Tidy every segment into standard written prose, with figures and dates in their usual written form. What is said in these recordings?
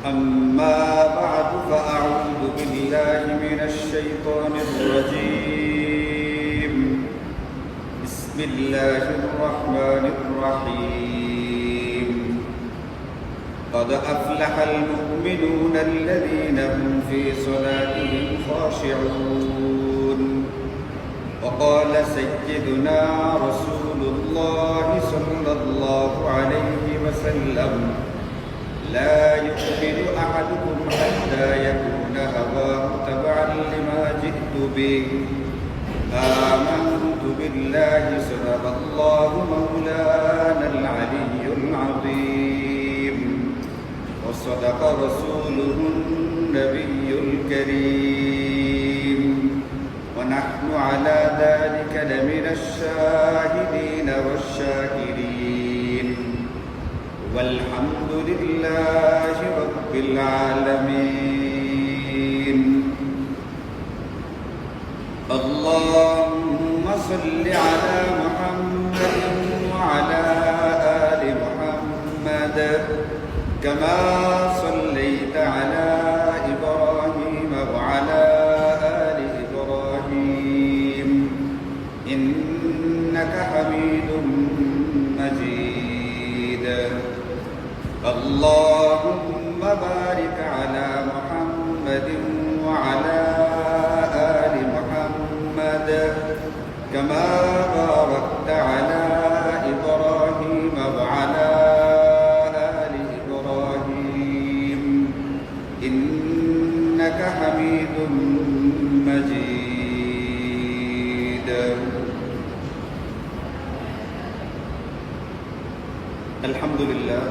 أما بعد فأعوذ بالله من الشيطان الرجيم بسم الله الرحمن الرحيم قد أفلح المؤمنون الذين هم في صلاتهم خاشعون وقال سيدنا رسول الله صلى الله عليه وسلم لا يؤمن أحدكم حتى يكون هواه تبعا لما جئت به آمنت بالله صدق الله مولانا العلي العظيم وصدق رسوله النبي الكريم ونحن على ذلك لمن الشاهدين والشاكرين والحمد لله رب العالمين اللهم صل على محمد وعلى آل محمد كما صليت على إبراهيم وعلى آل إبراهيم إنك حميد مجيد اللهم بارك على محمد وعلى آل محمد كما باركت على إبراهيم وعلى آل إبراهيم إنك حميد مجيد الحمد لله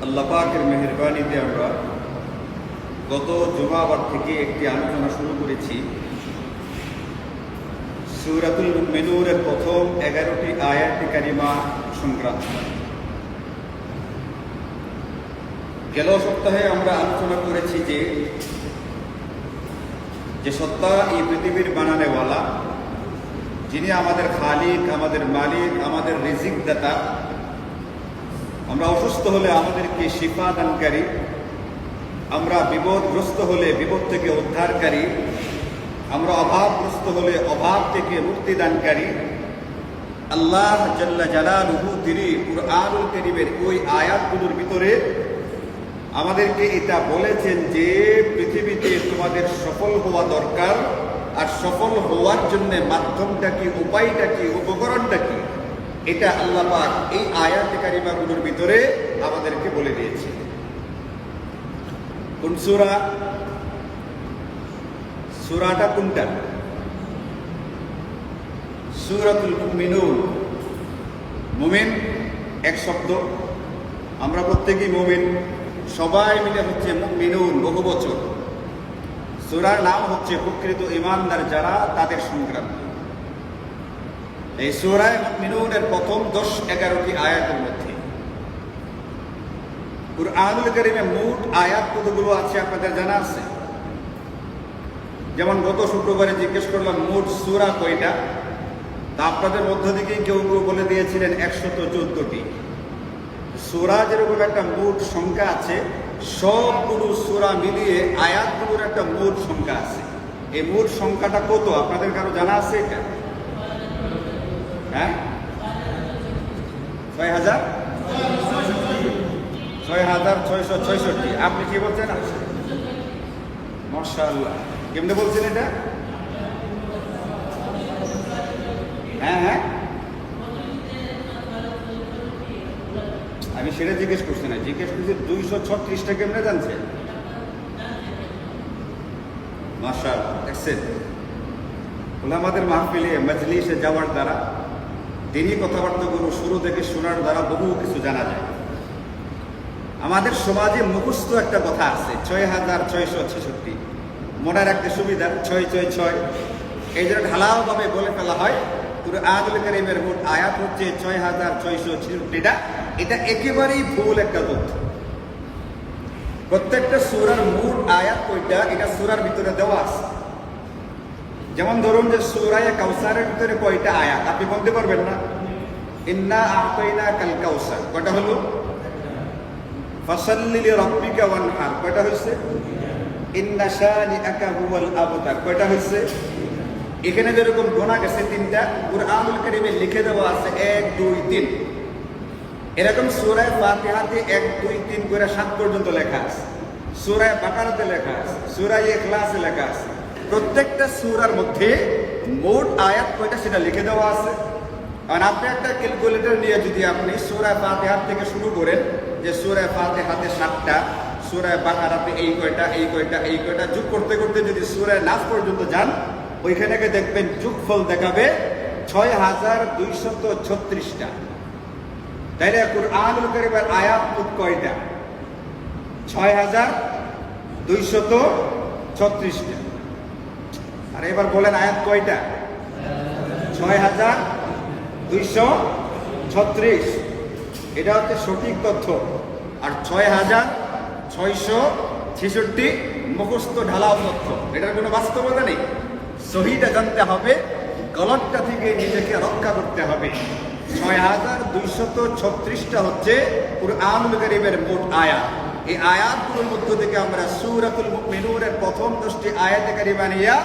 আল্লাহ পাকের মেহেরবানিতে আমরা গত জুমাবার থেকে একটি আলোচনা শুরু করেছি সূরাতুল মুমিনুনের প্রথম 11টি আয়াত কারিমা সংক্রান্ত। গেল সপ্তাহে আমরা আলোচনা করেছি যে সত্তা এই পৃথিবীর বানানেওয়ালা, যিনি আমাদের খালিক, আমাদের মালিক, আমাদের রিজিক দাতা। আমরা অসুস্থ হলে আমাদেরকে শিফা দানকারী, আমরা বিপদগ্রস্ত হলে বিপদ থেকে উদ্ধারকারী, আমরা অভাবগ্রস্ত হলে অভাব থেকে মুক্তি দানকারী। আল্লাহ জাল্লা জালালুহু তিনি কুরআনুল কারীমের ওই আয়াতগুলোর ভিতরে আমাদেরকে এটা বলেছেন যে পৃথিবীতে তোমাদের সফল হওয়া দরকার, আর সফল হওয়ার জন্য মাধ্যমটা কি, উপায়টা কি, উপকরণটা কি, এটা আল্লাহ পাক এই আয়াত কারিমাগুলোর ভিতরে আমাদেরকে বলে দিয়েছে। কোন সূরা? সূরাটা কোনটা? সূরাতুল মুমিনুন। মুমিন এক শব্দ, আমরা প্রত্যেকেই মুমিন, সবাই মিলে হচ্ছে মুমিনুন, বহু বচন। সূরার নাম হচ্ছে প্রকৃত ঈমানদার যারা, তাদের সংক্রান্ত। এই সূরা মুমিনুনের প্রথম 10-11টি আয়াতের মধ্যে কুরআনুল কারীমে মোট আয়াত কতগুলো আছে আপনাদের জানা আছে? যেমন গত শুক্রবারে জিজ্ঞেস করলাম মোট সূরা কয়টা, তা আপনাদের মধ্য থেকেই কেউ কেউ বলে দিয়েছিলেন 114টি। সূরা যেরকম একটা মোট সংখ্যা আছে, সবগুলো সূরা মিলিয়ে আয়াতগুলোর একটা মোট সংখ্যা আছে। এই মোট সংখ্যাটা কত আপনাদের কারো জানা আছে এটা? হ্যাঁ, 6,666। আপনি কি বলছেন? মাশাআল্লাহ, কেমনে বলছেন এটা? হ্যাঁ হ্যাঁ, আমি সেটা জিজ্ঞেস করছি না, জিজ্ঞেস করছি 236টা কেমনে জানছেন? মাশাআল্লাহ, দেখছেন ওলামাদের মাহফিলে মজলিসে যাওয়ার দ্বারা, দিনী কথাবার্তাগুলো শুরু থেকে শোনার দ্বারা বহু কিছু জানা যায়। আমাদের সমাজে মুখস্থ একটা কথা আছে 6,666, মনে রাখতে সুবিধা 666, এই জন্য ঢালাওভাবে বলে ফেলা হয়। কুরআনুল কারীমের মোট আয়াত হচ্ছে 6,666টা। এটা একেবারেই ভুল একটা তথ্য। প্রত্যেকটা সূরার মূল আয়াত কয়টা এটা সূরার ভিতরে দেওয়া আছে। যেমন ধরুন যে সূরা কাউসারের ভিতরে কয়টা আয়াত আপনি বলতে পারবেন না? ইন্না আতাইনা কাল কাউসার কয়টা হলো? ফাসাল্লি লিরাব্বিকা ওয়ানহার, কয়টা হয়েছে? ইন্না শানিআকা হুয়াল আবতার, কয়টা হয়েছে? এখানে যেরকম গোনা গেছে 3টা, কুরআনুল কারীমে লিখে দেওয়া আছে 1 2 3। এরকম সূরা ফাতিহাতে 1 2 3 করে 7 পর্যন্ত লেখা আছে, সূরা বাকারাতে লেখা আছে, সূরা ইখলাসে লেখা আছে। প্রত্যেকটা সূরার মধ্যে মোট আয়াত কয়টা সেটা লিখে দেওয়া আছে। আর আপনি একটা ক্যালকুলেটর নিয়ে যদি আপনি সূরা ফাতিহা থেকে শুরু করেন যে সূরা ফাতিহাতে 7টা, সূরা বাকারাতে এই কয়টা এই কয়টা এই কয়টা, যোগ করতে করতে যদি সূরা নাস পর্যন্ত যান, ওইখানে দেখবেন যোগফল দেখাবে 6236টা। তাইলে কুরআনুল কারীমের আয়াত মোট কয়টা? 6236টা। আর এবার বলেন আয়াত কয়টা? 6236। এটা হচ্ছে সঠিক তথ্য। আর 6666 মুখস্থ ঢালাও তথ্য, এটার কোনো বাস্তবতা নেই। সহিটা জানতে হবে, গলতটা থেকে নিজেকে রক্ষা করতে হবে। 6236টা হচ্ছে কুরআনুল কারীমের মোট আয়াত। এই আয়াতগুলোর মধ্য থেকে আমরা সূরাতুল মুমিনুনের প্রথম 10টি আয়াতে কারিমা নিয়ে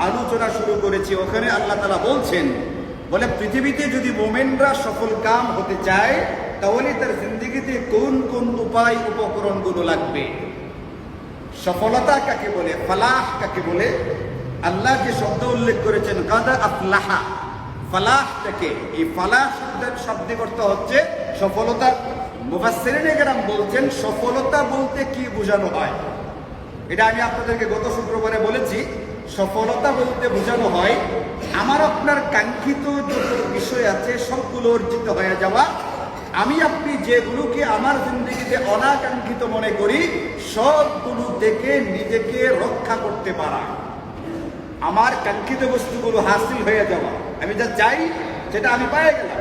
আলোচনা শুরু করেছি। ওখানে আল্লাহ তাআলা বলছেন, বলে পৃথিবীতে যদি মুমিনরা সফল কাম হতে চায় তাহলে তার জিন্দেগিতে কোন কোন উপায় উপকরণগুলো লাগবে। সফলতা কাকে বলে, ফালাহ কাকে বলে, আল্লাহ যে শব্দ উল্লেখ করেছেন কাদ আফলাহা, ফালাহটাকে, এই ফালাহ শব্দের শাব্দিক অর্থ হচ্ছে সফলতা। মুফাসসিরিনে কেরাম বলছেন সফলতা বলতে কি বোঝানো হয়। এটা আমি আপনাদেরকে গত শুক্রবারে বলেছি। সফলতা বলতে বোঝানো হয় আমার আপনার কাঙ্ক্ষিত যত বিষয় আছে সবগুলো অর্জিত হয়ে যাওয়া। আমি আপনি যেগুলোকে আমার জিন্দেগিতে অনাকাঙ্ক্ষিত মনে করি সবগুলো থেকে নিজেকে রক্ষা করতে পারা, আমার কাঙ্ক্ষিত বস্তুগুলো হাসিল হয়ে যাওয়া। আমি যা চাই সেটা আমি পেয়ে গেলাম,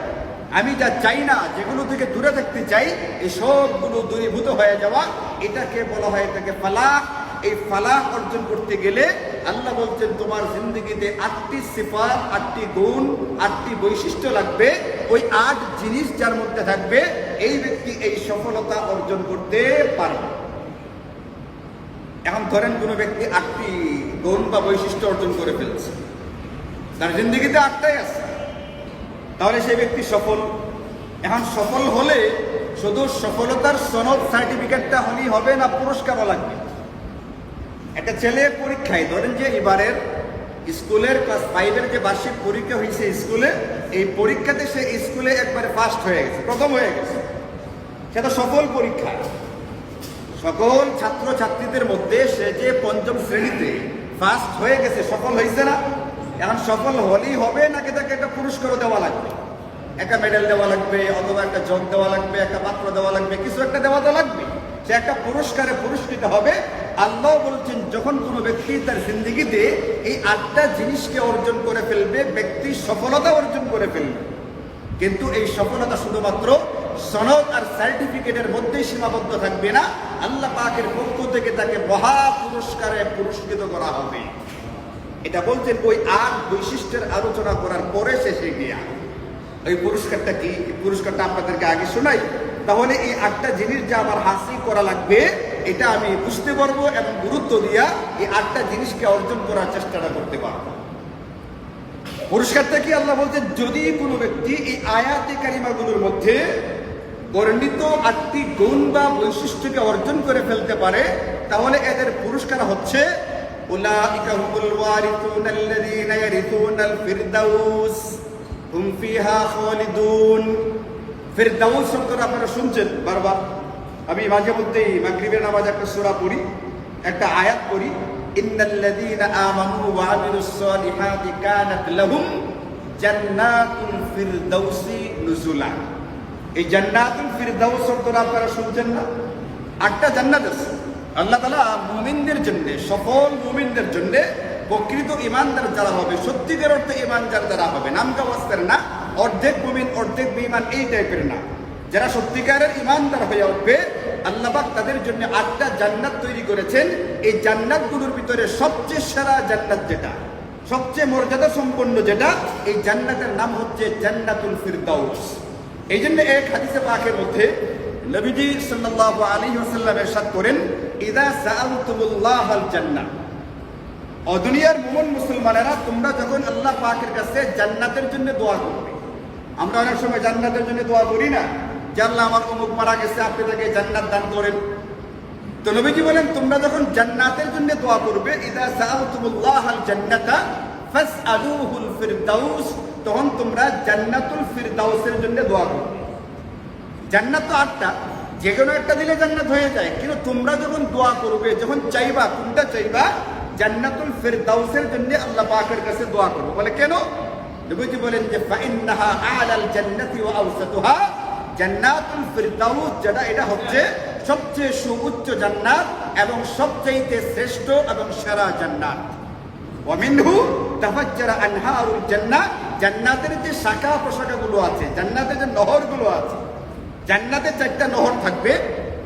আমি যা চাই না, যেগুলো থেকে দূরে থাকতে চাই, এই সবগুলো দূরীভূত হয়ে যাওয়া, এটাকে বলা হয়, এটাকে ফালাহ। এই ফালাহ অর্জন করতে গেলে আল্লাহ বলছেন তোমার জিন্দেগিতে 8টি সিফাত, 8টি গুণ, 8টি বৈশিষ্ট্য লাগবে। ওই 8 জিনিস যার মধ্যে থাকবে এই ব্যক্তি এই সফলতা অর্জন করতে পারবে। এখন ধরেন কোনো ব্যক্তি 8টি গুণ বা বৈশিষ্ট্য অর্জন করে ফেলছে, তার জিন্দেগিতে 8টাই আছে, তাহলে সেই ব্যক্তি সফল। এখন সফল হলে শুধু সফলতার সনদ সার্টিফিকেটটা হলেই হবে না, পুরস্কারও লাগবে। একটা ছেলে পরীক্ষায়, ধরেন যে এবারের স্কুলের ক্লাস 5-এর যে বার্ষিক পরীক্ষা হয়েছে স্কুলে, এই পরীক্ষাতে সে স্কুলে একবারে ফার্স্ট হয়ে গেছে, প্রথম হয়ে গেছে, সেটা সফল পরীক্ষা। সকল ছাত্র ছাত্রীদের মধ্যে সে যে 5ম শ্রেণীতে ফার্স্ট হয়ে গেছে, সফল হয়েছে না? এখন সফল হলেই হবে নাকি তাকে একটা পুরস্কারও দেওয়া লাগবে, একটা মেডেল দেওয়া লাগবে, অথবা একটা জগ দেওয়া লাগবে, একটা পাত্র দেওয়া লাগবে, কিছু একটা দেওয়া তো লাগবে। সে একটা পুরস্কারে পুরস্কৃত হবে। আল্লাহ বলছেন যখন কোনো ব্যক্তি তার জিন্দেগিতে এই 8টা জিনিসকে অর্জন করে ফেলবে, ব্যক্তি সফলতা অর্জন করে ফেলবে। কিন্তু এই সফলতা শুধুমাত্র সনদ আর সার্টিফিকেটের মধ্যেই সীমাবদ্ধ থাকবে না, আল্লাহ পাকের পক্ষ থেকে তাকে মহা পুরস্কারে পুরস্কৃত করা হবে। এটা বলছেন ওই 8 বৈশিষ্ট্যের আলোচনা করার পরে শেষে গিয়া এই পুরস্কারটা কি, পুরস্কারটা আপনাদেরকে আগে শোনাই, তাহলে এই 8টা জিনিস যা আমার হাসিল করা লাগবে এটা আমি বুঝতে পারবো এবং গুরুত্ব দিয়া এই 8টা জিনিসকে অর্জন করার চেষ্টাটা করতে পারবো। পুরস্কারটা কি? আল্লাহ বলছেন যদি কোনো ব্যক্তি এই আয়াতে কারিমাগুলোর মধ্যে বর্ণিত 8টি গুণ বা বৈশিষ্ট্যকে অর্জন করে ফেলতে পারে, তাহলে এদের পুরস্কার হচ্ছে উলাইকা হুমুল ওয়ারিসুনা আল্লাযীনা ইয়ারিসুনাল ফিরদাউস হুম ফিহা খালিদুন। ফিরদাউস শব্দটা আপনারা শুনছেন বারবার। আমি মাঝে মধ্যেই মাগরিবের নামাজে একটা সূরা পড়ি, একটা আয়াত পড়ি, ইন্নাল্লাযীনা আমানু ওয়া আমিলুস সালিহাতি কানাত লাহুম জান্নাতুল ফিরদাউসি নুজুলা। এই জান্নাতুল ফিরদাউস শব্দটা আপনারা শুনছেন না? 8টা জান্নাত আছে আল্লাহ তাআলা মুমিনদের জন্য, সফল মুমিনদের জন্য, প্রকৃত ঈমানদার যারা হবে, সত্যিকার অর্থে ঈমানদার যারা হবে, নামকা ওয়াস্তার না, অর্ধেক মুমিন অর্ধেক বেঈমান এই টাইপের না, যারা সত্যিকারের ঈমানদার হয়ে উঠবে, আল্লাহ পাক তাদের জন্য 8টা জান্নাত তৈরি করেছেন। এই জান্নাতগুলোর ভিতরে সবচেয়ে সেরা জান্নাত যেটা, সবচেয়ে মর্যাদা সম্পন্ন যেটা, এই জান্নাতের নাম হচ্ছে জান্নাতুল ফিরদাউস। এই জন্য এক হাদিসে পাকের মধ্যে নবীজি সাল্লাল্লাহু আলাইহি ওয়াসাল্লাম ইরশাদ করেন, ইযা সাআলতুমুল্লাহাল জান্নাহ, ও দুনিয়ার মুমিন মুসলমানেরা, তোমরা যখন আল্লাহ পাকের কাছে জান্নাতের জন্য দোয়া করবে। আমরা অনেক সময় জান্নাতের জন্য দোয়া করি না, যে আল্লাহ আমার অমুক মারা গেছে, আপনি তাকে জান্নাত দান করেন। তো নবীজি বলেন, তোমরা যখন জান্নাতের জন্য দোয়া করবে, ইযা সাআলতুমুল্লাহাল জান্নাতা ফাসআলুহুল ফিরদাউস, তখন তোমরা জান্নাতুল ফিরদাউসের জন্য দোয়া করবে। জান্নাত তো 8টা, যে কোনো একটা দিলে জান্নাত হয়ে যায়, কিন্তু তোমরা যখন দোয়া করবে, যখন চাইবা, কোনটা চাইবা? জান্নাতুল ফিরদাউসের জন্য আল্লাহ পাকের কাছে দোয়া করবে। বলে কেন? নবীজি বলেন যে ফাইন্নাহা আলাল জান্নাতি ওয়া আওসাতুহা, জান্নাতুল ফিরদাউস যেটা, এটা হচ্ছে সবচেয়ে সুউচ্চ জান্নাত এবং সবচেয়ে শ্রেষ্ঠ এবং সেরা জান্নাত। ওয়া মিনহু তাফাজ্জারা আনহারুল জান্নাহ, জান্নাতের যে শাখা প্রশাখাগুলো আছে, জান্নাতের যে নহরগুলো আছে, জান্নাতে 4টা নহর থাকবে,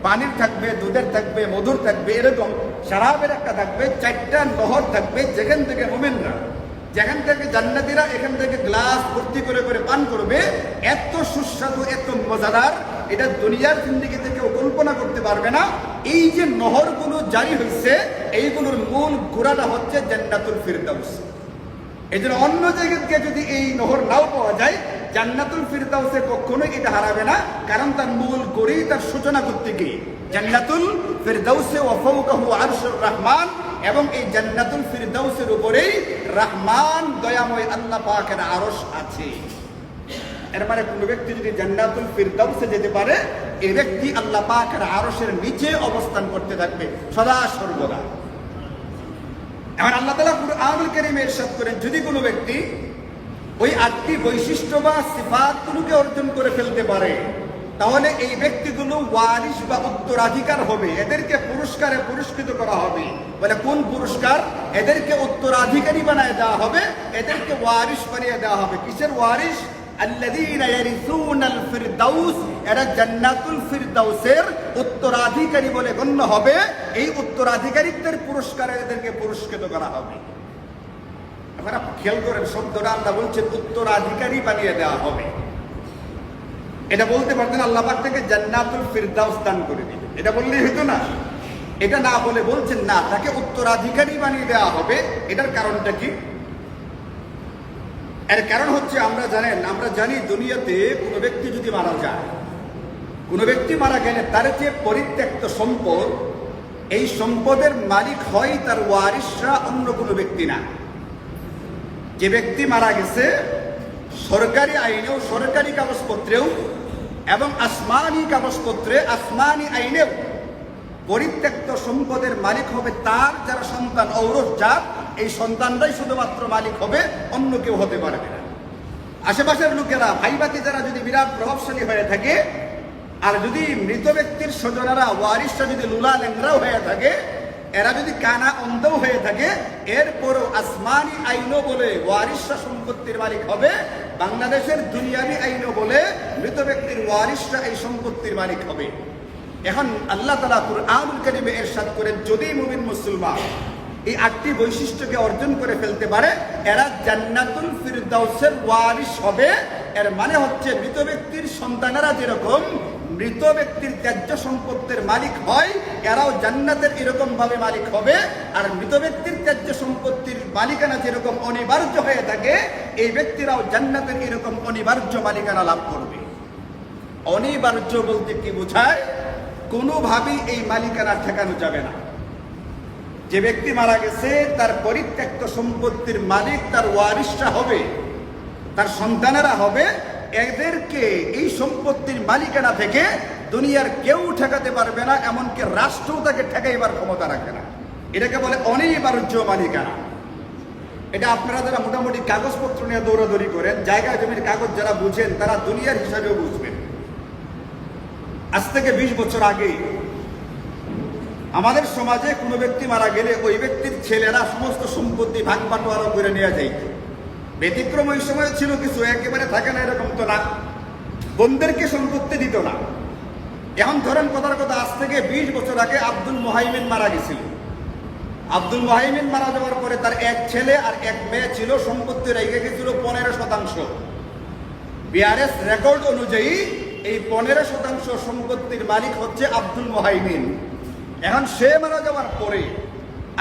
পানির থাকবে, দুধের থাকবে, মধুর থাকবে, এরকম শরাবের একটা থাকবে, 4টা নহর থাকবে, যেখান থেকে মুমিনরা, যেখান থেকে জান্নাতীরা এখান থেকে গ্লাস ভর্তি করে করে পান করবে। এত সুস্বাদু, এত মজাদার, এটা দুনিয়ার জিন্দেগিতে কেউ কল্পনা করতে পারবে না। এই যে নহরগুলো জারি হয়েছে, এইগুলোর মূল গোড়াটা হচ্ছে জান্নাতুল ফিরদাউস। এই জন্য অন্য জায়গা থেকে যদি এই নহর নাও পাওয়া যায়, জান্নাতুল ফিরদাউসে কখনোই এটা হারাবে না, কারণ তার মূল গড়ি, তার সূচনা করতে গিয়ে জান্নাতুল ফিরদাউসে ওয়া ফাওকাহু আরশুর রহমান, এবং এই জান্নাতুল ফিরদাউসের উপরেই রহমান দয়াময় আল্লাহ পাকের আরশ আছে। এর মানে কোন ব্যক্তি যদি জান্নাতুল ফিরদাউসে যেতে পারে, এই ব্যক্তি আল্লাহ পাকের আরশের নিচে অবস্থান করতে থাকবে সদা সর্বদা। এখন আল্লাহ তাআলা কুরআনুল কারীমে ইরশাদ করেন, যদি কোনো ব্যক্তি ওই 8টি বৈশিষ্ট্য বা সিফাতগুলোকে অর্জন করে ফেলতে পারে, তাহলে এই ব্যক্তিগুলো ওয়ারিস বা উত্তরাধিকার হবে, এদেরকে পুরস্কারে পুরস্কৃত করা হবে। বলে কোন পুরস্কার? এদেরকে উত্তরাধিকারী বানায় দেওয়া হবে, এদেরকে ওয়ারিস বানিয়ে দেওয়া হবে। কিসের ওয়ারিস? আল্লাযীনা ইয়ারিসুনাল ফিরদাউস, এরা জান্নাতুল ফিরদাউসের উত্তরাধিকারী বলে গণ্য হবে। এই উত্তরাধিকারীদের পুরস্কারে এদেরকে পুরস্কৃত করা হবে। আপনারা খেয়াল করেন, শব্দটা আমরা বলছেন উত্তরাধিকারী বানিয়ে দেওয়া হবে। এটা বলতে পারতেন আল্লাহ পাক থেকে জান্নাতুল ফিরদাউস দান করে দিবেন, এটা বললেই হতো না। এটা না বলে বলছেন না, তাকে উত্তরাধিকারী বানিয়ে দেওয়া হবে। এটার কারণটা কি? এর কারণ হচ্ছে, আমরা জানি দুনিয়াতে কোনো ব্যক্তি যদি মারা যায়, কোনো ব্যক্তি মারা গেলে তার যে পরিত্যক্ত সম্পদ, এই সম্পদের মালিক হয় তার ওয়ারিসরা, অন্য কোনো ব্যক্তি না। যে ব্যক্তি মারা গেছে, সরকারি আইনেও, সরকারি কাগজপত্রেও এবং আসমানি কাগজপত্রে, আসমানি আইনেও পরিত্যক্ত সম্পদের মালিক হবে তার যারা সন্তান, ঔরসজাত, এই সন্তানরাই শুধুমাত্র মালিক হবে, অন্য কেউ হতে পারবে না। আশেপাশের লোকেরা, ভাইবাতি যারা যদি বিরাট প্রভাবশালী হয়ে থাকে, আর যদি মৃত ব্যক্তির স্বজনেরা, ওয়ারিসরা যদি লুলা ল্যাংরাও হয়ে থাকে, এরা যদি কানা অন্ধও হয়ে থাকে, এরপরও আসমানি আইনও বলে ওয়ারিসরা সম্পত্তির মালিক হবে, বাংলাদেশের দুনিয়াবি আইনও বলে মৃত ব্যক্তির ওয়ারিসরা এই সম্পত্তির মালিক হবে। এখন আল্লাহ তাআলা কুরআনুল কারীমে ইরশাদ করেন, যদি মুমিন মুসলমান এই 8টি বৈশিষ্ট্যকে অর্জন করে ফেলতে পারে, এরা জান্নাতুল ফিরদাউসের ওয়ারিস হবে। এর মানে হচ্ছে, মৃত ব্যক্তির সন্তানেরা যেরকম মৃত ব্যক্তির ত্যায্য সম্পত্তির মালিক হয়, এরাও জান্নাতের এরকম ভাবে মালিক হবে। আর মৃত ব্যক্তির ত্যায্য সম্পত্তির মালিকানা যেরকম অনিবার্য হয়ে থাকে, এই ব্যক্তিরাও জান্নাতের এরকম অনিবার্য মালিকানা লাভ করবে। অনিবার্য বলতে কি বোঝায়? কোনোভাবেই এই মালিকানা ঠেকানো যাবে না। যে ব্যক্তি মারা গেছে, তার পরিত্যক্ত সম্পত্তির মালিক তার ওয়ারিসরা হবে, তার সন্তানেরা হবে। এদেরকে এই সম্পত্তির মালিকানা থেকে দুনিয়ার কেউ ঠেকাতে পারবে না, এমনকি রাষ্ট্রও তাকে ঠেকাইবার ক্ষমতা রাখে না। এটাকে বলে অনিবার্য মালিকানা। এটা আপনারা যারা মোটামুটি কাগজপত্র নিয়ে দৌড়াদৌড়ি করেন, জায়গা জমির কাগজ যারা বুঝেন, তারা দুনিয়ার হিসাবেও বুঝবেন। আজ থেকে 20 বছর আগে আমাদের সমাজে কোনো ব্যক্তি মারা গেলে ওই ব্যক্তির ছেলেরা সমস্ত সম্পত্তি ভাগ বাটোয়ারা করে নিয়ে যায়। ব্যতিক্রম ওই সময় ছিল কিছু, একেবারে থাকে না এরকম তো না, বোনদেরকে সম্পত্তি দিত না। এখন ধরেন কথার কথা, আজ থেকে 20 বছর আগে আব্দুল মুহাইমিন মারা গেছিল। আব্দুল মুহাইমিন মারা যাওয়ার পরে তার এক ছেলে আর এক মেয়ে ছিল, সম্পত্তি রেখে গেছিল 15%। বিআরএস রেকর্ড অনুযায়ী এই 15% সম্পত্তির মালিক হচ্ছে আব্দুল মুহাইমিন। এখন সে মারা যাওয়ার পরে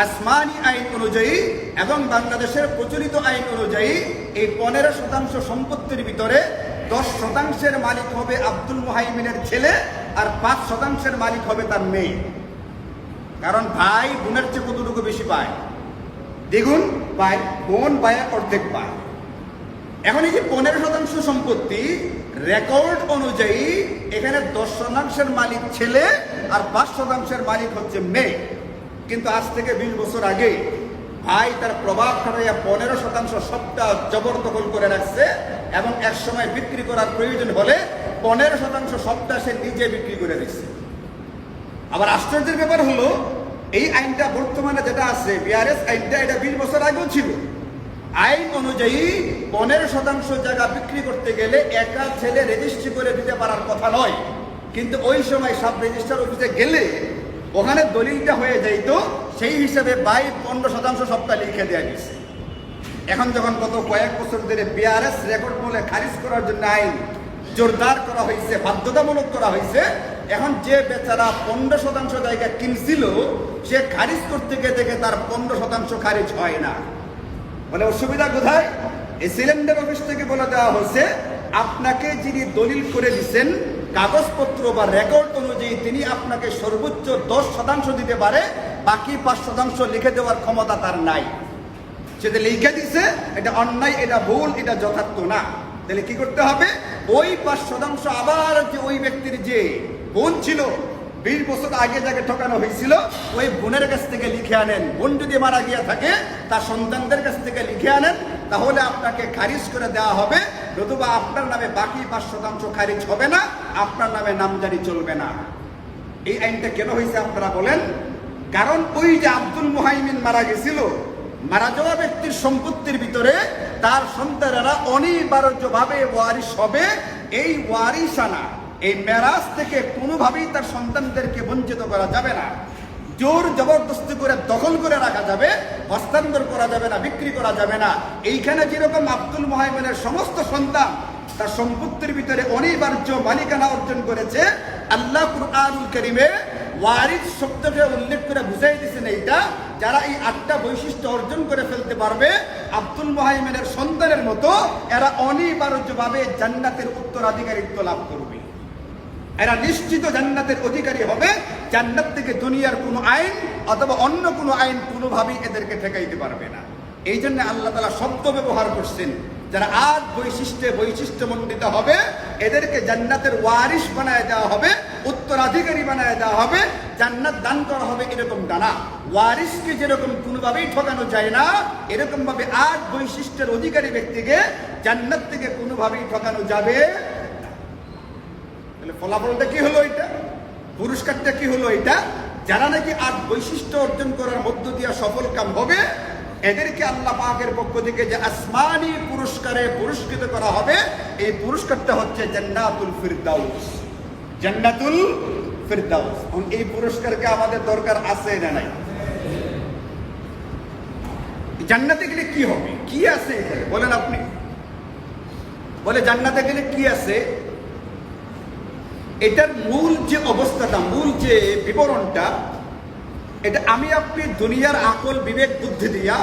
আসমানি আইন অনুযায়ী এবং বাংলাদেশের প্রচলিত আইন অনুযায়ী এই 15% সম্পত্তির ভিতরে 10% মালিক হবে আব্দুল মুহাইমিনের ছেলে, আর 5% মালিক হবে তার মেয়ে। কারণ ভাই বোনের চেয়ে কতটুকু বেশি পায়? দ্বিগুণ পায়। বোন ভাইয়ের অর্ধেক পায়। এখন এই যে 15% সম্পত্তি রেকর্ড অনুযায়ী এখানে 10% মালিক ছেলে আর 5% মালিক হচ্ছে মেয়ে। কিন্তু আজ থেকে 20 বছর আগে ভাই তার প্রভাব খাটাইয়া 15% সবটা জবরদখল করে রাখছে এবং এক সময় বিক্রি করার প্রয়োজন হলে 15% সবটা সে নিজে বিক্রি করে দিচ্ছে। আবার আশ্চর্যের ব্যাপার হলো এই আইনটা বর্তমানে যেটা আছে বিআরএস আইনটা, এটা 20 বছর আগেও ছিল। আইন অনুযায়ী 15% জায়গা বিক্রি করতে গেলে একা ছেলে রেজিস্ট্রি করে দিতে পারার কথা নয়, কিন্তু ওই সময় সাব রেজিস্ট্রার অফিসে গেলে ওখানে দলিলটা হয়ে যাইতো, সেই হিসাবে ভাই 15% সবটা লিখে দেওয়া গেছে। এখন যখন গত কয়েক বছর ধরে বিআরএস রেকর্ড বলে খারিজ করার জন্য আইন জোরদার করা হয়েছে, বাধ্যতামূলক করা হয়েছে, এখন যে বেচারা 15% জায়গা কিনছিল সে খারিজ করতে গিয়ে দেখে তার 15% খারিজ হয় না। বলে অসুবিধা কোথায়? এই সিলিন্ডার অফিস থেকে বলে দেওয়া হয়েছে আপনাকে যিনি দলিল করে দিচ্ছেন কাগজপত্র বা রেকর্ড অনুযায়ী তিনি আপনাকে সর্বোচ্চ 10% দিতে পারে, বাকি 5% লিখে দেওয়ার ক্ষমতা তার নাই। সেটা লিখে দিছে, এটা অন্যায়, এটা ভুল, এটা যথার্থ না। তাহলে কি করতে হবে? ওই 5% আবার যে ওই ব্যক্তির যে বোন ছিল 20 বছর আগে যাকে ঠকানো হয়েছিল ওই বোনের কাছ থেকে লিখে আনেন। বোন যদি মারা গিয়ে থাকে তার সন্তানদের কাছ থেকে লিখে আনেন, তাহলে আপনাকে খারিজ করে দেওয়া হবে, নতুবা আপনার নামে বাকি 5% খারিজ হবে না, আপনার নামে নামজারি চলবে না। এই আইনটা কেন হয়েছে আপনারা বলেন? কারণ ওই যে আব্দুল মুহাইমিন মারা গেছিল, মারা যাওয়া ব্যক্তির সম্পত্তির ভিতরে তার সন্তানেরা অনিবার্যভাবে ওয়ারিশ হবে। এই ওয়ারিশানা, এই মেরাজ থেকে কোনোভাবেই তার সন্তানদেরকে বঞ্চিত করা যাবে না। জোর জবরদস্তি করে দখল করে রাখা যাবে, হস্তান্তর করা যাবে না, বিক্রি করা যাবে না। এইখানে যেরকম আব্দুল মুহাইমিনের সমস্ত সন্তান তার সম্পত্তির ভিতরে অনিবার্য মালিকানা অর্জন করেছে, আল্লাহ কুরআনুল কারীমে ওয়ারিস শব্দকে উল্লেখ করে বুঝাই দিয়েছেন এইটা যারা এই 8টা বৈশিষ্ট্য অর্জন করে ফেলতে পারবে আব্দুল মুহাইমিনের সন্তানের মতো, এরা অনিবার্যভাবে জান্নাতের উত্তরাধিকারিত্ব লাভ করবে। এরা নিশ্চিত জান্নাতের অধিকারী হবে। জান্নাত থেকে দুনিয়ার কোনো আইন অথবা অন্য কোনো আইন কোনোভাবেই এদেরকে ঠেকাইতে পারবে না। এই জন্য আল্লাহ তাআলা শব্দ ব্যবহার করছেন, যারা 8 বৈশিষ্ট্যমণ্ডিত হবে এদেরকে জান্নাতের ওয়ারিশ বানায় দেওয়া হবে, উত্তরাধিকারী বানায় দেওয়া হবে, জান্নাত দান করা হবে। এরকম দানা ওয়ারিশকে যেরকম কোনোভাবেই ঠকানো যায় না, এরকম ভাবে 8 বৈশিষ্ট্যের অধিকারী ব্যক্তিকে জান্নাত থেকে কোনোভাবেই ঠকানো যাবে। ফলাফলটা কি হলো? এটা পুরস্কারটা কি হলো? এটা যারা নাকি 8 বৈশিষ্ট্য অর্জন করার মধ্য দিয়ে সফল কাম হবে এদেরকে আল্লাহ পাকের পক্ষ থেকে যে আসমানি পুরস্কারে পুরস্কৃত করা হবে, এই পুরস্কারটা হচ্ছে জান্নাতুল ফিরদাউস। জান্নাতুল ফিরদাউস। এই পুরস্কারকে আমাদের দরকার আছে না নাই? জান্নাতে গেলে কি হবে? কি আছে এখানে বলেন আপনি? বলে জান্নাতে গেলে কি আছে? এটার মূল যে অবস্থাটা, মূল যে বিবরণটা, এটা আমি আপনি দুনিয়ার আকল বিবেক বুদ্ধি দিয়া,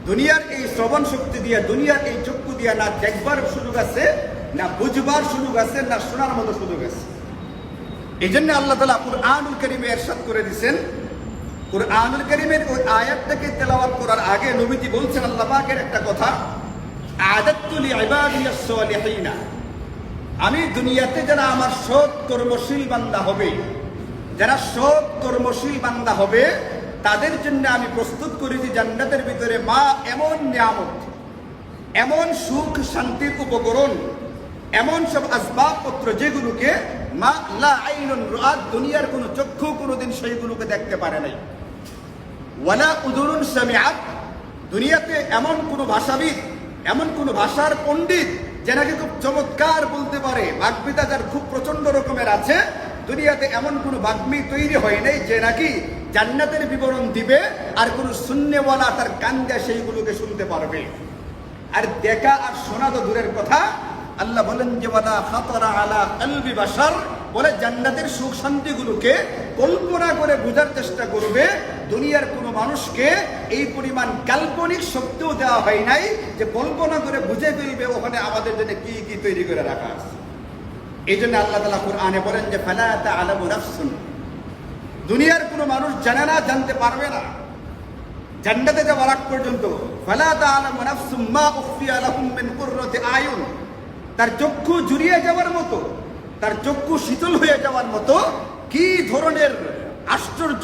দুনিয়ার এই শ্রবণ শক্তি দিয়া, দুনিয়ার এই চক্ষু দিয়া না দেখবার সুযোগ আছে, না বুঝবার সুযোগ আছে, না শোনার মতো সুযোগ আছে। এই জন্য আল্লাহ তাআলা কুরআনুল কারীমে ইরশাদ করে দিয়েছেন। কুরআনুল কারীমের ওই আয়াতটাকে তেলাওয়াত করার আগে নবীজি বলছেন আল্লাহ পাকের একটা কথা, আ'দাতু লিইবাদিয়াস সালিহিনা, আমি দুনিয়াতে যারা আমার সৎ কর্মশীল বান্দা হবে, যারা সৎ কর্মশীল বান্দা হবে তাদের জন্য আমি প্রস্তুত করেছি জান্নাতের ভিতরে মা এমন নিয়ামত, এমন সুখ শান্তির উপকরণ, এমন সব আসবাবপত্র যেগুলোকে মা লা আইনুন রাআত, দুনিয়ার কোনো চক্ষু কোনোদিন সেইগুলোকে দেখতে পারে নাই, ওয়ালা উযুনুন সামিআত, দুনিয়াতে এমন কোনো ভাষাবিদ, এমন কোনো ভাষার পণ্ডিত যে নাকি খুব চমৎকার বলতে পারে, বাগ্মিতা যার খুব প্রচন্ড রকমের আছে, দুনিয়াতে এমন কোনো বাগ্মী তৈরি হয় নাই যে নাকি জান্নাতের বিবরণ দিবে আর কোনো শূন্যওয়ালা তার কান দিয়ে সেইগুলোকে শুনতে পারবে। আর দেখা আর শোনা তো দূরের কথা, আল্লাহ বলেন যে ওয়ালা খাতারা আলা কলবি বাশার, বলে জান্নাতের সুখ শান্তিগুলোকে কল্পনা করে বোঝার চেষ্টা করবে। দুনিয়ার কোনো মানুষকে এই পরিমাণ কাল্পনিক শক্তিও দেওয়া হয় নাই যে কল্পনা করে বুঝে ফেলবে ওখানে আমাদের জন্য কি কি তৈরি করে রাখা আছে। এই জন্য আল্লাহ তাআলা কুরআনে বলেন যে ফালা তা'লামু নাফসুন, দুনিয়ার কোনো মানুষ জানে না, জানতে পারবে না জান্নাতে যাওয়ার আগ পর্যন্ত। ফালা তা'লামু নাফসুম মা উখফিয়া লাহুম মিন কুররাতি আয়ুন, তার চক্ষু জুড়িয়ে যাওয়ার মতো, তার চক্ষু শীতল হয়ে যাওয়ার মতো কি ধরনের আশ্চর্য,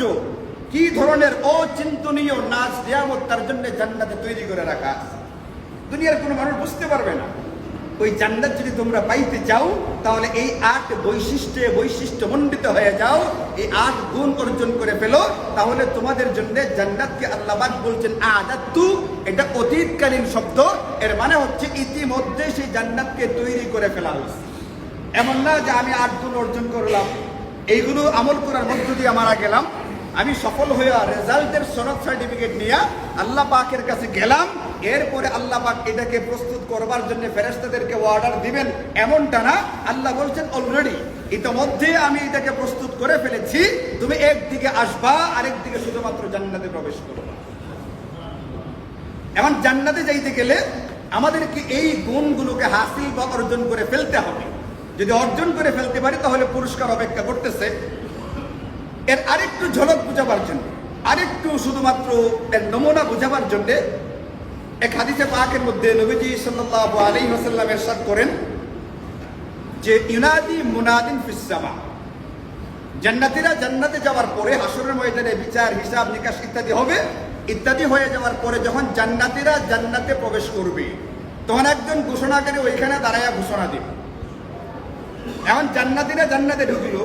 কি ধরনের অচিন্তনীয় নাজ নিয়ামত তার জন্য জান্নাতে তৈরি করে রাখা আছে। দুনিয়ার কোনো মানুষ বুঝতে পারবে না। ওই জান্নাত যদি তোমরা পাইতে চাও তাহলে এই 8 বৈশিষ্ট্য মণ্ডিত হয়ে যাও, এই 8 গুণ অর্জন করে ফেলো, তাহলে তোমাদের জন্য জান্নাতকে আল্লাহ পাক বলছেন আদাতু, এটা অতীতকালীন শব্দ, এর মানে হচ্ছে ইতিমধ্যে সেই জান্নাতকে তৈরি করে ফেলা হয়েছে। এমন না যে আমি 8 গুণ অর্জন করলাম, এইগুলো আমল করার মধ্য দিয়ে মারা গেলাম, আমি সফল হইয়া রেজাল্টের সনদ সার্টিফিকেট নিয়ে আল্লাহ পাকের কাছে গেলাম, এরপরে আল্লাহ পাক এটাকে প্রস্তুত করবার জন্য ফেরেশতাদেরকে অর্ডার দিবেন, এমনটা না। আল্লাহ বলছেন অলরেডি ইতিমধ্যে আমি এটাকে প্রস্তুত করে ফেলেছি, তুমি একদিকে আসবা, আরেক দিকে শুধুমাত্র জান্নাতে প্রবেশ করবা। এখন জান্নাতে যাইতে গেলে আমাদেরকে এই গুণগুলোকে হাসিল বা অর্জন করে ফেলতে হবে। যদি অর্জন করে ফেলতে পারি তাহলে পুরস্কার অপেক্ষা করতেছে। এর আরেকটু ঝলক বুঝাবার জন্য, আরেকটু শুধুমাত্র এর নমুনা বুঝাবার জন্য এক হাদিসে পাকের মধ্যে নবীজি সাল্লাল্লাহু আলাইহি ওয়াসাল্লাম ইরশাদ করেন যে ইউনাদি মুনাদিন ফিস সামা, জান্নাতীরা জান্নাতে যাওয়ার পরে হাসরের ময়দানে বিচার হিসাব নিকাশ ইত্যাদি হয়ে যাওয়ার পরে যখন জান্নাতীরা জান্নাতে প্রবেশ করবে তখন একজন ঘোষণাকারী ওইখানে দাঁড়ায়া ঘোষণা দিবে। এখন জান্নাতীরা জান্নাতে ঢুকলো,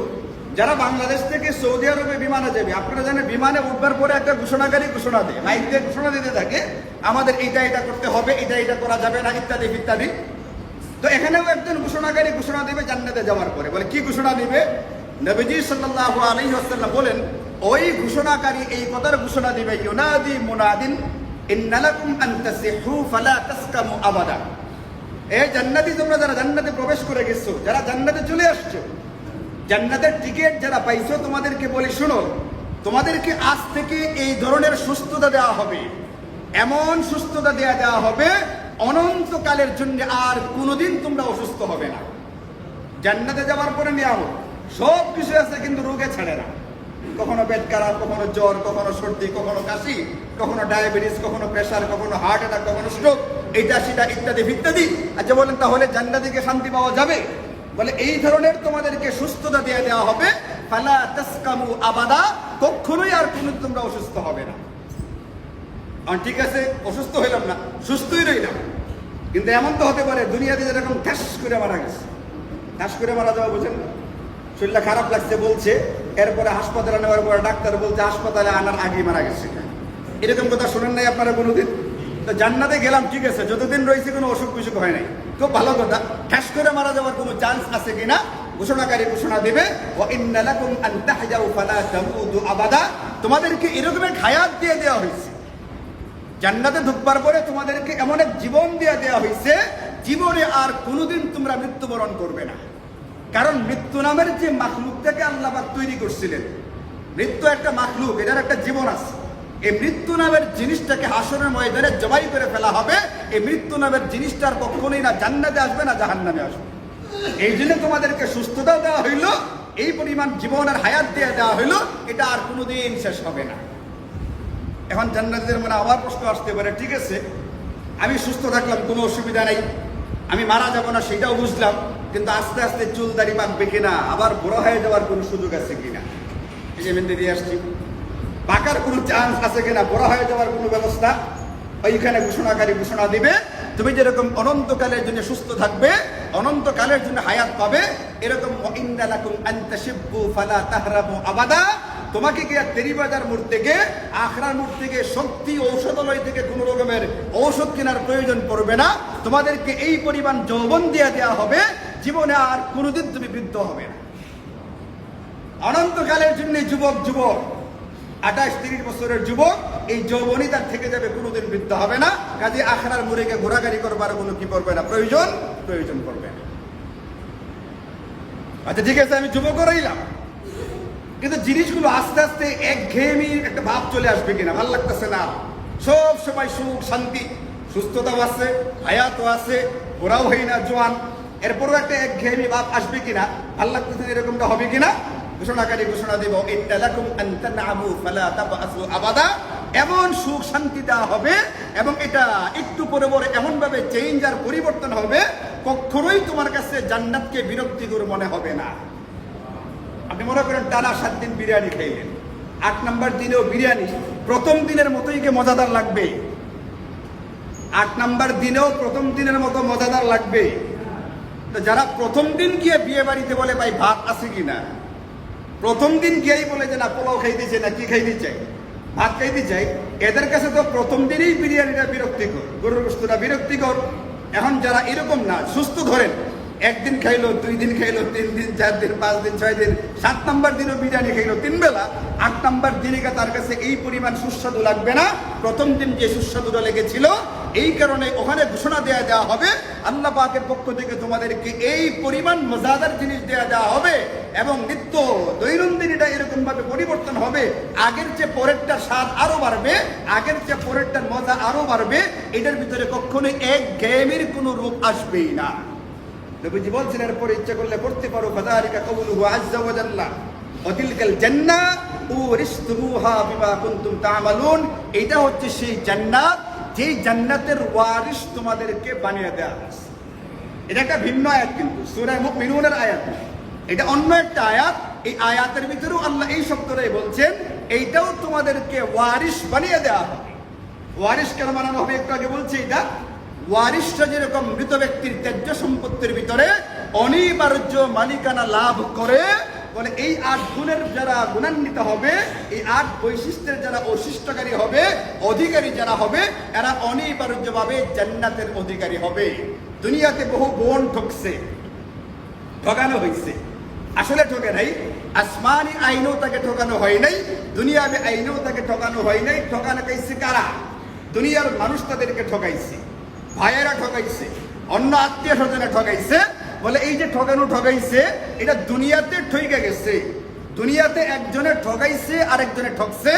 যারা বাংলাদেশ থেকে সৌদি আরবে বিমানে যাবে, আপনারা জানেন বিমানে উঠবার পরে একটা ঘোষণাকারী ঘোষণা দেয়, মাইক দিয়ে ঘোষণা দিতে থাকে আমাদের এটা করতে হবে, এটা করা যাবে না, ইত্যাদি ইত্যাদি। তো এখানেও একজন ঘোষণাকারী ঘোষণা দেবে জান্নাতে যাওয়ার পরে। বলে কি ঘোষণা দিবে? নবীজি সাল্লাল্লাহু আলাইহি ওয়াসাল্লাম বলেন ওই ঘোষণাকারী এই কথার ঘোষণা দিবে ইউনাদি মুনাদিন ইন্নালাকুম আন তাসিহু ফালা তাসকামু আবাদা। এই জান্নাতি, তোমরা যারা জান্নাতে প্রবেশ করে গেছো, যারা জান্নাতে চলে আসছো, জান্নাতের টিকিট যারা পাইছো, তোমাদেরকে বলি শোনো, তোমাদেরকে আজ থেকে এই ধরনের সুস্থতা দেওয়া হবে, এমন সুস্থতা দেওয়া হবে অনন্তকালের জন্য, আর কোনোদিন তোমরা অসুস্থ হবে না। জান্নাতে যাওয়ার পরে নিয়ামত সব কিছু আছে, কিন্তু রোগে ছাড়ে না। কখনো পেট খারাপ, কখনো জ্বর, কখনো সর্দি, কখনো কাশি, কখনো ডায়াবেটিস, কখনো প্রেশার, কখনো হার্ট অ্যাটাক, কখনো স্ট্রোক, এটা সেটা ইত্যাদি ইত্যাদি। আচ্ছা বলেন তাহলে জান্নাতিকে শান্তি পাওয়া যাবে? বলে এই ধরনের তোমাদেরকে সুস্থতা দেওয়া হবে, ফালা তাসকামু আবাদা, কখনোই আর কোনো তোমরা অসুস্থ হবে না। আর ঠিক আছে, অসুস্থ হইলাম না, সুস্থই রইলাম, কিন্তু এমন তো হতে পারে দুনিয়াতে যেরকম ঠাস করে মারা গেছে, ঠাস করে মারা যাওয়া বুঝেন না, শরীরটা খারাপ লাগছে বলছে, এরপরে হাসপাতালে নেওয়ার পরে ডাক্তার বলছে হাসপাতালে আনার আগেই মারা গেছে। এরকম কথা শোনেন নাই আপনারা কোনোদিন? তো জান্নাতে গেলাম, ঠিক আছে, যতদিন রয়েছে কোনো অসুখ বিসুখ হয় নাই, খুব ভালো কথা। ঠাস করে মারা যাওয়ার কোনো চান্স আছে কিনা ঘোষণাকারী ঘোষণা দেবে, ওয়া ইন্না লাকুম আন তাহজাউ ফালা তামুতু আবাদা, তোমাদেরকে এরকম এক হায়াত দিয়ে দেওয়া হয়েছে, জান্নাতে ঢুকবার পরে তোমাদেরকে এমন এক জীবন দিয়ে দেওয়া হয়েছে, জীবনে আর কোনোদিন তোমরা মৃত্যুবরণ করবে না। কারণ মৃত্যু নামের যে মাখলুকটাকে আল্লাহ পাক তৈরি করছিলেন, মৃত্যু একটা মাখলুক, এটার একটা জীবন আছে। এই মৃত্যু নামের জিনিসটাকে হাসরের ময়দানে জবাই করে ফেলা হবে। এই মৃত্যু নামের জিনিসটার কখনোই না জান্নাতে আসবে না জাহান্নামে আসবে। এই জন্য তোমাদেরকে সুস্থতা দেওয়া হইল, এই পরিমাণ জীবনের হায়াত দিয়ে দেওয়া হইল, এটা আর কোনোদিন শেষ হবে না। এখন জান্নাতীদের মনে আবার প্রশ্ন আসতে পারে, ঠিক আছে আমি সুস্থ থাকলাম, কোনো অসুবিধা নাই, আমি মারা যাব না সেটাও বুঝলাম, কিন্তু আস্তে আস্তে চুল দাড়ি পাকবে কিনা, আবার বড় হয়ে যাওয়ার কোনো সুযোগ আছে কিনা, এই যে মেনে দিয়ে আসছি, পাকার কোনো চান্স আছে কিনা, বড় হয়ে যাওয়ার কোনো ব্যবস্থা, ওইখানে ঘোষণাকারী ঘোষণা দিবে তুমি যেরকম অনন্তকালের জন্য সুস্থ থাকবে, অনন্তকালের জন্য হায়াত পাবে, এরকম ওয়া ইন্না লাকুম আন তাশিব্বু ফালা তাহরামু আবাদা, তোমাকে কি আর তেরিবাজার মোড় থেকে আখড়ার মোড় থেকে শক্তি ঔষধালয় থেকে কোনো রকমের ঔষধ কেনার প্রয়োজন পড়বে না। তোমাদেরকে এই পরিমাণ যৌবন দিয়ে দেওয়া হবে, জীবনে আর কোনোদিন তুমি বৃদ্ধ হবে না। অনন্তকালের জন্য যুবক 28-30 বছরের যুবক এই যৌবনই তার থেকে যাবে, কোনোদিন বৃদ্ধ হবে না। কাজে আখড়ার মুড়িকে ঘোরাঘুরি করবার কোনো কি করবে না, প্রয়োজন করবে না। আচ্ছা ঠিক আছে, আমি যুবক রইলাম, কিন্তু জিনিসগুলো আস্তে আস্তে একঘেয়েমি একটা ভাব চলে আসবে কিনা, ভালো লাগতেছে না। সব সময় সুখ শান্তি, সুস্থতাও আছে, হায়াতও আছে, ওরাও হই না জোয়ান, এরপরও একটা একঘেয়েমি ভাব আসবে কিনা, ভালো লাগতেছে না, এরকমটা হবে কিনা। ঘোষণাকারী ঘোষণা দেব, ইন্নালাকুম আন তানআমু ফালা তাবআসু আবাদা। এমন সুখ শান্তি দেওয়া হবে এবং এটা একটু পরে পরে এমন ভাবে চেঞ্জ আর পরিবর্তন হবে, কখনোই তোমার কাছে জান্নাতকে বিরক্তিকর মনে হবে না। আপনি মনে করেন টানা 7 দিন বিরিয়ানি খাইলেন, 8 নম্বর দিনেও বিরিয়ানি প্রথম দিনের মতোই কি মজাদার লাগবে? 8 নম্বর দিনেও প্রথম দিনের মতো মজাদার লাগবে? তো যারা প্রথম দিন গিয়ে বিয়ে বাড়িতে বলে ভাই ভাত আছে কিনা, প্রথম দিন গিয়েই বলে যে না পোলাও খাইতে চাই না কি খাইতে চাই, ভাত খাইতে চাই, এদের কাছে তো প্রথম দিনেই বিরিয়ানিটা বিরক্তিকর, গরুর গোশতটা বিরক্তিকর। এখন যারা এরকম না, সুস্থ ধরেন, 1 দিন খাইলো, 2 দিন খাইলো, 3 দিন, 4 দিন, 5 দিন, 6 দিন, 7 নম্বর দিনও বিরিয়ানি খাইলো 3 বেলা, 8 নম্বর দিনে তার কাছে এই পরিমাণ সুস্বাদু লাগবে না প্রথম দিন যে সুস্বাদুটা লেগেছিল। এই কারণে ওখানে ঘোষণা দেওয়া হবে আল্লাহ পাকের পক্ষ থেকে তোমাদেরকে এই পরিমাণ মজাদার জিনিস দেওয়া হবে এবং নিত্য দৈনন্দিন এটা এরকম ভাবে পরিবর্তন হবে, আগের চেয়ে পরেরটার স্বাদ আরো বাড়বে, আগের চেয়ে পরেরটার মজা আরো বাড়বে। এটার ভিতরে কখনোই একঘেয়েমির কোনো রূপ আসবেই না। নবীজি বলছেন এরপর ইচ্ছা করলে পড়তে পারো, ফাযালিকা কাউলুহু আযজা ওয়া জাল্লা ওয়া তিলকাল জান্নাহ উরিসতুমুহা বিমা কুনতুম তা'মালুন। এটা হচ্ছে সেই জান্নাত যেই জান্নাতের ওয়ারিস তোমাদেরকে বানিয়ে দেওয়া হয়েছে। এটা একটা ভিন্ন আয়াত, কিন্তু সূরা মুমিনুনের আয়াত, এটা অন্য একটা আয়াত। এই আয়াতের ভিতরেও আল্লাহ এই শব্দটাই বলছেন, এইটাও তোমাদেরকে ওয়ারিস বানিয়ে দেওয়া হবে। ওয়ারিস কেন বানানো হবে একটু আগে বলছি। এটা ওয়ারিসটা যেরকম মৃত ব্যক্তির ত্যায্য সম্পত্তির ভিতরে অনিবার্য মালিকানা লাভ করে, বলে এই 8 গুণের যারা গুণান্বিত হবে, এই 8 বৈশিষ্ট্যের যারা অশিষ্টকারী হবে, অধিকারী যারা হবে, এরা অনিবার্যভাবে জান্নাতের অধিকারী হবে। দুনিয়াতে বহু বোন ঠকছে, ঠকানো হয়েছে, আসলে ঠকে নাই। আসমানি আইনেও তাকে ঠকানো হয় নাই, দুনিয়াবি আইনেও তাকে ঠকানো হয় নাই। ঠকানো খাইছে কারা? দুনিয়ার মানুষ তাদেরকে ঠকাইছে, ভাইয়েরা ঠকাইছে, অন্য আত্মীয় স্বজনে ঠকাইছে। বলে এই যে ঠকাইছে, এটা দুনিয়াতে ঠইকে গেছে, দুনিয়াতে একজনে ঠকাইছে আর একজনে ঠকছে।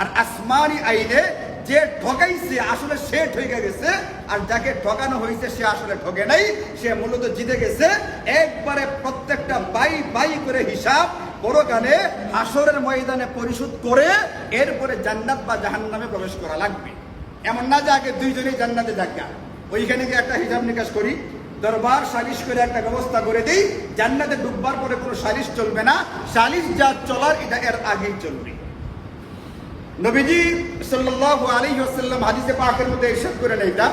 আর আসমানি আইনে যে ঠকাইছে আসলে সে ঠইকে গেছে, আর যাকে ঠকানো হয়েছে সে আসলে ঠকে নাই, সে মূলত জিতে গেছে। একবারে প্রত্যেকটা বাই করে হিসাব পরকালে হাসরের ময়দানে পরিশোধ করে এরপরে জান্নাত বা জাহান্নামে প্রবেশ করা লাগবে। এমন না যে আগে দুইজনেই জান্নাতে যাক, ওইখানে গিয়ে একটা হিসাব নিকাশ করি, দরবার সালিশ করে একটা ব্যবস্থা করে দিই, জান্নাতে ডুববার পরে কোনো সালিশ চলবে না, সালিশ যা চলার এটা এর আগেই চলবে। নবীজি সাল্লাল্লাহু আলাইহি ওয়াসাল্লাম হাদিসে পাকের মধ্যে ইরশাদ করেন, এটা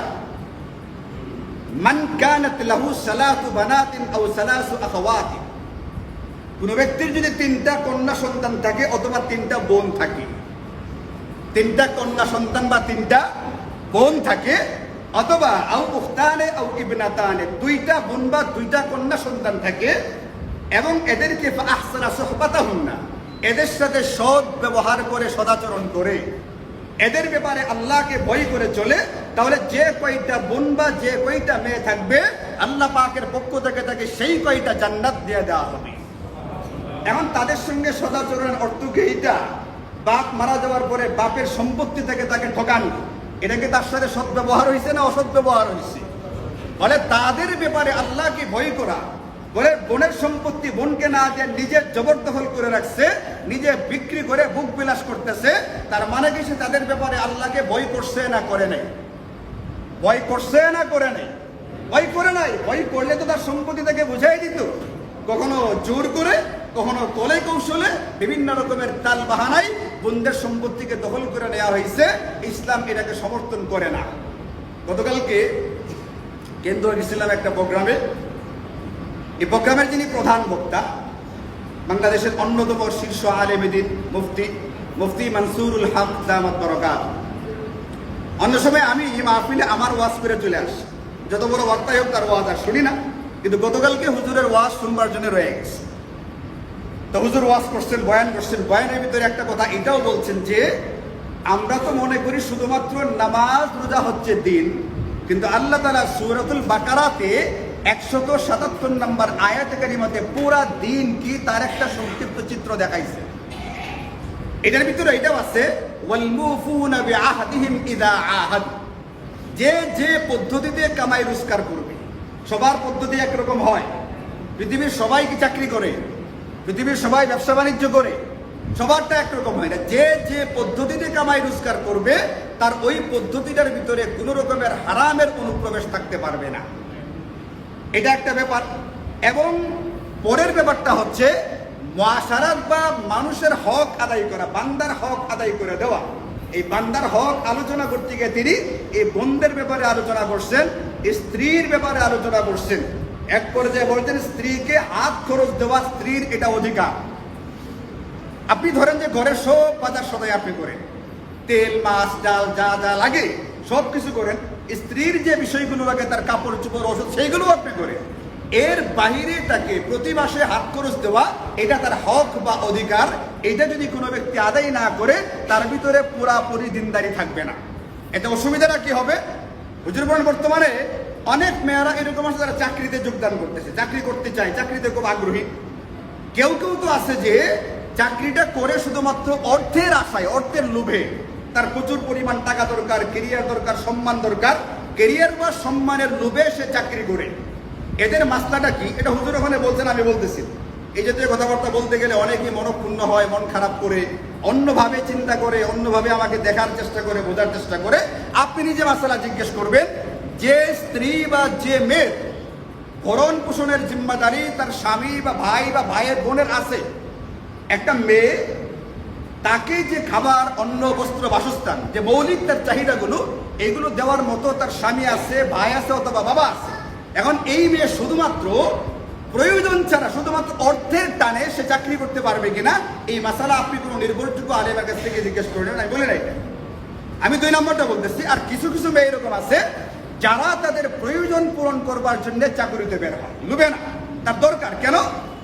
মান কানাত লাহু সালাতু বানাতিন আও সালাসু আখাওয়াতি, কোন ব্যক্তির যদি 3টা কন্যা সন্তান থাকে অথবা 3টা বোন থাকে, 3টা কন্যা সন্তান বা 3টা বোন থাকে, অথবা আও উখতানে আও ইবনাতানে, 2টা বোন বা 2টা কন্যা সন্তান থাকে, এবং এদেরকে আহসানা সুহবাতাহুন্না, এদের সাথে সৎ ব্যবহার করে সদাচরণ করে এদের ব্যাপারে আল্লাহকে ভয় করে চলে, তাহলে যে কয়টা বোন বা যে কয়টা মেয়ে থাকবে আল্লাহ পাকের পক্ষ থেকে তাকে সেই কয়টা জান্নাত দিয়ে দেওয়া হবে। এখন তাদের সঙ্গে সদাচরণের অর্থ কি? এইটা বাপ মারা যাওয়ার পরে বাপের সম্পত্তি থেকে তাকে ঠকানো, এটা কি তার সাথে সৎ ব্যবহার হয়েছে না অসৎ ব্যবহার হয়েছে? বলে তাদের ব্যাপারে আল্লাহকে ভয় করা। বলে বোনের সম্পত্তি বোনকে না দিয়ে নিজের জবরদখল করে রাখছে, নিজে বিক্রি করে বুক বিলাস করতেছে, তার মানে কি সে তাদের ব্যাপারে আল্লাহকে ভয় করছে না করে নাই? ভয় করছে না করে নাই? ভয় করে নাই। ভয় করলে তো তার সম্পত্তি তাকে বুঝাই দিত, কখনো জোর করে, কখনো কলে কৌশলে, বিভিন্ন রকমের তাল বাহানায় বোনদের সম্পত্তিকে দখল করে নেওয়া হয়েছে। ইসলাম এটাকে সমর্থন করে না। গতকালকে কেন্দ্র গেছিলাম একটা প্রোগ্রামে, এই প্রোগ্রামের যিনি প্রধান বক্তা, বাংলাদেশের অন্যতম শীর্ষ আলেম দ্বীন মুফতি মনসুরুল হক দামাত বরকাত। অন্য সময় আমি মাহফিলে আমার ওয়াজ করে চলে আসি, যত বড় বক্তাই হোক তার ওয়াজ আর শুনি না, কিন্তু গতকালকে হুজুরের ওয়াজ শুনবার জন্য রয়ে গেছে। তো হুজুর ওয়াজ করছেন, বয়ান করছেন, বয়ানের ভিতরে একটা কথা এটাও বলছেন যে আমরা তো মনে করি শুধুমাত্র নামাজ রোজা হচ্ছে দিন, কিন্তু আল্লাহ তাআলা সূরাতুল বাকারাতে 177 নম্বর আয়াতে কারিমাতে পুরা দিন কি তার একটা সংক্ষিপ্ত চিত্র দেখাইছে। এটার ভিতরে এটাও আছে, ওয়াল মুফুনা বিআহদিহিম ইযা আহাদ, যে যে পদ্ধতিতে কামাই রোজগার করবে। সবার পদ্ধতি একরকম হয়। পৃথিবীর সবাই কি চাকরি করে? পৃথিবীর সবাই ব্যবসা বাণিজ্য করে? সবারটা একরকম হয় না। যে যে পদ্ধতিতে কামাই রোজগার করবে তার ওই পদ্ধতিটার ভিতরে কোনো রকমের হারামের অনুপ্রবেশ থাকতে পারবে না। এটা একটা ব্যাপার। এবং পরের ব্যাপারটা হচ্ছে মুআশারাত বা মানুষের হক আদায় করা, বান্দার হক আদায় করে দেওয়া। এই বান্দার হক আলোচনা করতে গিয়ে তিনি এই বোনদের ব্যাপারে আলোচনা করছেন, স্ত্রীর ব্যাপারে আলোচনা করছেন। এক পর্যায়ে বলছেন স্ত্রীকে হাত খরচ দেওয়া স্ত্রীর এটা অধিকার। আপনি ধরেন যে ঘরের সব বাজার সদাই আপনি করেন, তেল মাছ ডাল যা যা লাগে সব কিছু করেন। স্ত্রীর যে বিষয়গুলো লাগে, তার কাপড় চোপড় ওষুধ, সেইগুলো আপনি করেন। এর বাহিরে তাকে প্রতি মাসে হাত খরচ দেওয়া এটা তার হক বা অধিকার। এটা যদি কোনো ব্যক্তি আদায় না করে তার ভিতরে পুরাপুরি দিনদারি থাকবে না। এতে অসুবিধাটা কি হবে? হুজুর বলেন বর্তমানে অনেক মেয়েরা এরকম আছে যারা চাকরিতে যোগদান করতেছে, চাকরি করতে চায়, চাকরিতে খুব আগ্রহী। কেউ কেউ তো আছে যে চাকরিটা করে শুধুমাত্র অর্থের আশায়, অর্থের লোভে। তার প্রচুর পরিমাণ টাকা দরকার, কেরিয়ার দরকার, সম্মান দরকার, কেরিয়ার বা সম্মানের লোভে সে চাকরি করে। এদের মাসলাটা কি? এটা হুজুর ওখানে বলছেন, আমি বলতেছি। এই জাতীয় কথাবার্তা বলতে গেলে অনেকেই মনক্ষুণ্ণ হয়, মন খারাপ করে, অন্যভাবে চিন্তা করে, অন্যভাবে আমাকে দেখার চেষ্টা করে, বোঝার চেষ্টা করে। আপনি নিজে মাসালা জিজ্ঞেস করবেন, যে স্ত্রী বা যে মেয়ের ভরণ পোষণের জিম্মাদারি তার স্বামী বা ভাই বা ভাইয়ের বোনের আছে, একটা মেয়ে তাকে যে খাবার, অন্ন, বস্ত্র, বাসস্থান, যে মৌলিক তার চাহিদাগুলো, এইগুলো দেওয়ার মতো তার স্বামী আছে, ভাই আছে অথবা বাবা আছে। এখন এই মেয়ে শুধুমাত্র প্রয়োজন ছাড়া, শুধুমাত্র অর্থের টানে সে চাকরি করতে পারবে কিনা, এই মাসালা আপনি কোনো নির্ভরযোগ্য আলেমের কাছ থেকে জিজ্ঞেস করবেন। আমি বলে নাই, আমি 2 নম্বরটা বলতেছি। আর কিছু কিছু মেয়ে এরকম আছে যারা তাদের প্রয়োজন পূরণ করবার জন্য চাকরিতে বের হয়, লুবে না, তার দরকার। কেন?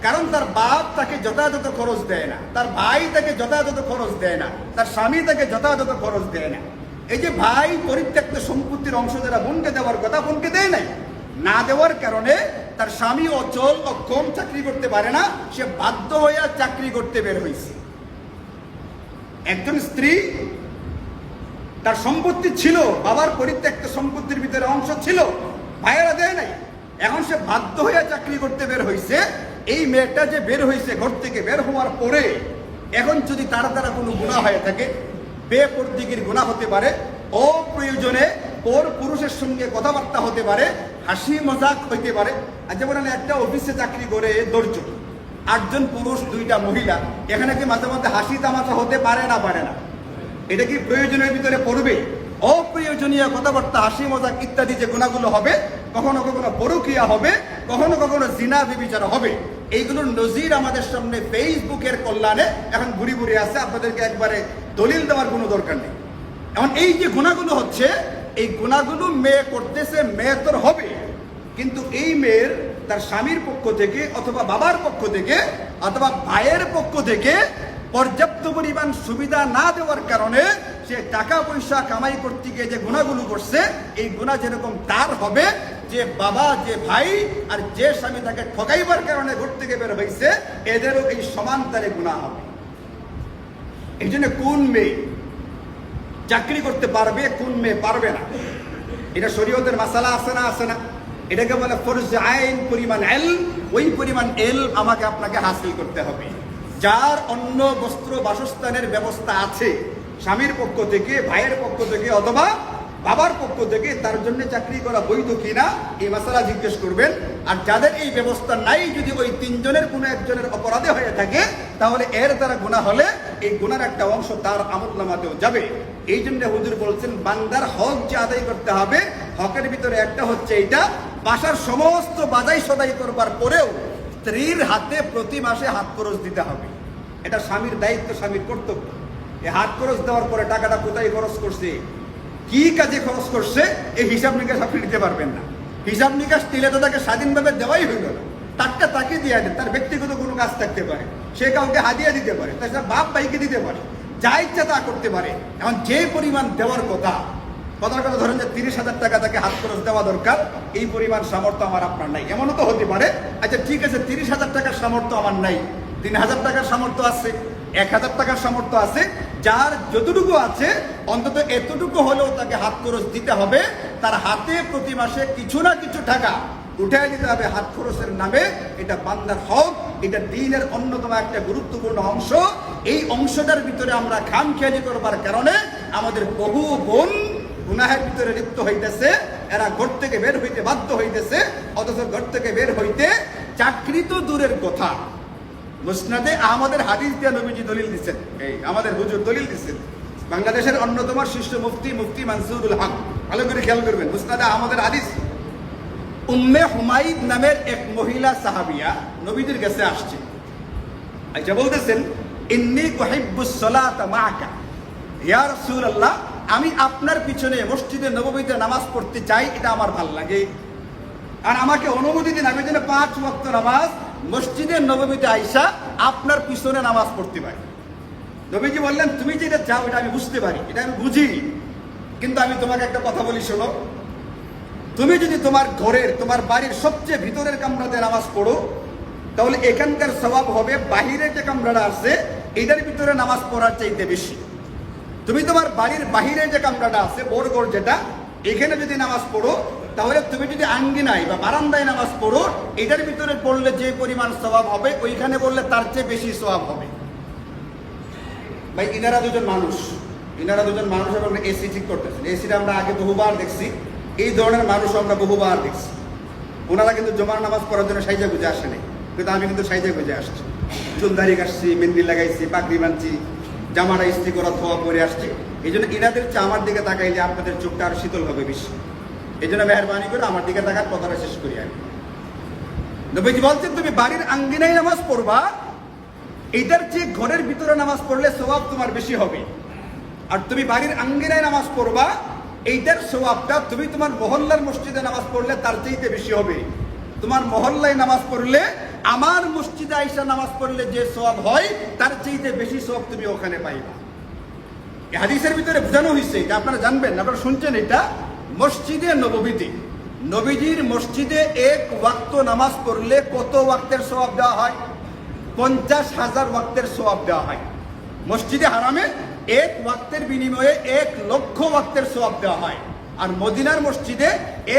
কারণ তার বাপ তাকে যথাযথ খরচ দেয় না, তার ভাই তাকে যথাযথ খরচ দেয় না, তার স্বামী তাকে যথাযথ খরচ দেয় না। এই যে ভাই পরিত্যক্ত সম্পত্তির অংশ যারা বোনকে দেওয়ার কথা, বোনকে দেয় নাই, না দেওয়ার কারণে তার স্বামী অচল, অক্ষম, চাকরি করতে পারে না, সে বাধ্য হয়ে চাকরি করতে বের হয়েছে। একজন স্ত্রী তার সম্পত্তি ছিল, বাবার পরিত্যক্ত সম্পত্তির ভিতরে অংশ ছিল, ভাইয়েরা দেয় নাই, এখন সে বাধ্য হয়ে চাকরি করতে বের হয়েছে। এই মেয়েটা যে বের হয়েছে, ঘর থেকে বের হওয়ার পরে এখন যদি তার দ্বারা কোনো গুনাহ হয়ে থাকে, বেপরদিগির গুনাহ হতে পারে, অপ্রয়োজনে পর পুরুষের সঙ্গে কথাবার্তা হতে পারে, হাসি মজাক হইতে পারে। আর যেমন একটা অফিসে চাকরি করে 10 জন, 8 জন পুরুষ, 2টা মহিলা, এখানে কি মাঝে মাঝে হাসি তামাশা হতে পারে না? পারে না। এটা কি প্রয়োজনের ভিতরে পড়বে? অপ্রয়োজনীয় কথাবার্তা, হাসি মজাক ইত্যাদি যে গুণাগুলো হবে, কখনো কখনো পরকীয়া হবে, কখনো কখনো জিনা ব্যভিচার হবে। এইগুলোর নজির আমাদের সামনে ফেসবুকের কল্যাণে এখন ঘুরি ঘুরি আছে, আপনাদেরকে একবারে দলিল দেওয়ার কোনো দরকার নেই। এখন এই যে গুণাগুলো হচ্ছে, এই গুণাগুলো মেয়ে করতেছে, মেয়ে তোর হবে, কিন্তু এই মেয়ের তার স্বামীর পক্ষ থেকে অথবা বাবার পক্ষ থেকে অথবা ভাইয়ের পক্ষ থেকে পর্যাপ্ত পরিমাণ সুবিধা না দেওয়ার কারণে সে টাকা পয়সা কামাই করতে গিয়ে যে গুণাগুলো করছে, এই গুণা যেরকম তার হবে, যে বাবা, যে ভাই আর যে স্বামী তাকে ঠকাইবার কারণে ঘর থেকে বের হয়েছে, এদেরও এই সমান তারে গুণা হবে। এই জন্য কোন মেয়ে চাকরি করতে পারবে, কোন মেয়ে পারবে না, এটা শরীয়তের মাসালা আছে না? আছে না? এটাকে বলে ফরজ আইন পরিমাণ ইলম। ওই পরিমাণ ইলম আমাকে আপনাকে হাসিল করতে হবে। যার অন্ন, বস্ত্র, বাসস্থানের ব্যবস্থা আছে স্বামীর পক্ষ থেকে, ভাইয়ের পক্ষ থেকে অথবা বাবার পক্ষ থেকে, তার জন্য চাকরি করা বৈধ কিনা এই মাসালা জিজ্ঞেস করবেন। আর যাদের এই ব্যবস্থা নাই, যদি ওই 3 জনের কোনো একজনের অপরাধে হয়ে থাকে, তাহলে এর দ্বারা গুনাহ হলে এই গুনার একটা অংশ তার আমলনামাতেও যাবে। এই জন্য হুজুর বলছেন বান্দার হক যে আদায় করতে হবে, হকের ভিতরে একটা হচ্ছে এইটা, বাসার সমস্ত বাজাই সদাই করবার পরেও স্ত্রীর হাতে প্রতি মাসে হাত খরচ দিতে হবে। এটা স্বামীর দায়িত্ব, স্বামীর কর্তব্য। এই হাত খরচ দেওয়ার পরে টাকাটা কোথায় খরচ করছে, কি কাজে খরচ করছে, এই হিসাব নিকাশ আপনি নিতে পারবেন না। হিসাব নিকাশ দিলে তো তাকে স্বাধীনভাবে দেওয়াই হইল না, তারটা তাকে দিয়ে দেন। তার ব্যক্তিগত কোনো কাজ থাকতে পারে, সে কাউকে হাদিয়া দিতে পারে, তাছাড়া বাপ ভাইকে দিতে পারে, যা ইচ্ছা তা করতে পারে। এখন যে পরিমাণ দেওয়ার কথা, কথার কথা ধরেন যে 30,000 টাকা তাকে হাত খরচ দেওয়া দরকার, এই পরিমাণ সামর্থ্য আমার আপনার নাই, এমনও তো হতে পারে। আচ্ছা ঠিক আছে, 30,000 টাকার সামর্থ্য আমার নাই, 3,000 টাকার সামর্থ্য আছে, 1,000 টাকার সামর্থ্য আছে, যার যতটুকু আছে অন্তত এতটুকু হলেও তাকে হাত খরচ দিতে হবে। তার হাতে প্রতি মাসে কিছু না কিছু টাকা উঠে দিতে হবে হাত খরচের নামে। এটা বান্দার হক, এটা দ্বীনের অন্যতম একটা গুরুত্বপূর্ণ অংশ। এই অংশটার ভিতরে আমরা খামখেয়ালি করবার কারণে আমাদের বহু বোন গুনাহের ভিতরে লিপ্ত হইতেছে, এরা ঘর থেকে বের হইতে বাধ্য হইতেছে, অথচ ঘর থেকে বের হইতে চাকরি তো দূরের কথা। মুসনাদে আহমদের হাদিস দিয়ে নবীজি দলিল দিচ্ছেন, এই আমাদের হুজুর দলিল দিচ্ছেন, বাংলাদেশের অন্যতম শীর্ষ মুফতি মানসুরুল হক, ভালো করে খেয়াল করবেন। মুসনাদে আহমদের হাদিস, উম্মে হুমাইদ নামের এক মহিলা সাহাবিয়া নবীজির কাছে আসছে, আচ্ছা বলতেছেন, ইন্নী উহিব্বুস সালাতা মাআকা, ইয়া রাসূলুল্লাহ, আমি আপনার পিছনে মসজিদে নববীতে নামাজ পড়তে চাই, এটা আমার ভালো লাগে, আর আমাকে অনুমতি দিন আমি যেন 5 ওয়াক্ত নামাজ মসজিদে নববীতে আইসা আপনার পিছনে নামাজ পড়তে পারি। নবীজি বললেন, তুমি যেটা চাও এটা আমি বুঝতে পারি, এটা আমি বুঝি, কিন্তু আমি তোমাকে একটা কথা বলি শোনো, তুমি যদি তোমার ঘরের, তোমার বাড়ির সবচেয়ে ভিতরের কামরাতে নামাজ পড়ো, তাহলে এখানকার সওয়াব হবে বাহিরের যে কামরাটা আছে এটার ভিতরে নামাজ পড়ার চাইতে বেশি। তুমি তোমার বাড়ির বাহিরে যে কামরাটা আছে, বড়ঘর যেটা, এখানে যদি নামাজ পড়ো, তাহলে তুমি যদি আঙ্গিনায় বা বারান্দায় নামাজ পড়ো, এটার ভিতরে পড়লে যে পরিমাণ সওয়াব হবে ওইখানে পড়লে তার চেয়ে বেশি সওয়াব হবে। ভাই ইনারা দুজন মানুষ এবং এসি ঠিক করতেছেন, এসিটা আমরা আগে বহুবার দেখছি, এই ধরনের মানুষ আমরা বহুবার দেখছি। ওনারা কিন্তু জমার নামাজ পড়ার জন্য সাইজা গুজে আসে নাই, কিন্তু আমি কিন্তু সাইজা গুজে আসছি, চুলদারি কাটছি, মেহেন্দি লাগাইছি, পাগড়ি বানছি, জামাটা ইস্ত্রি করা ধোয়া পরে আসছি। এই জন্য এনাদের আমার দিকে তাকাইলে আপনাদের চোখটা আর শীতল হবে বেশি। এই জন্য মেহরবানি করে আমার দিকে তাকার কথাটা শেষ করি আমি। নবীজি বলছেন, তুমি বাড়ির আঙ্গিনায় নামাজ পড়বা, এটার চেয়ে ঘরের ভিতরে নামাজ পড়লে সওয়াব তোমার বেশি হবে। আর তুমি বাড়ির আঙ্গিনায় নামাজ পড়বা, এইটার সওয়াবটা তুমি তোমার মহল্লার মসজিদে নামাজ পড়লে তার চাইতে বেশি হবে। তোমার মহল্লায় নামাজ পড়লে, আমার মসজিদে আইসা নামাজ পড়লে যে সওয়াব হয় তার চাইতে বেশি সওয়াব তুমি ওখানে পাইবা। এই হাদিসের ভিতরে বোঝানো হয়েছে, এটা আপনারা জানবেন, আপনারা শুনছেন, এটা মসজিদে নববীতে নবীজির মসজিদে 1 ওয়াক্ত নামাজ পড়লে কত ওয়াক্তের সওয়াব দেওয়া হয়? 50,000 ওয়াক্তের সওয়াব দেওয়া হয়। মসজিদে হারামে 1 ওয়াক্তের বিনিময়ে 1 লক্ষ ওয়াক্তের সওয়াব দেওয়া হয়। আর মদিনার মসজিদে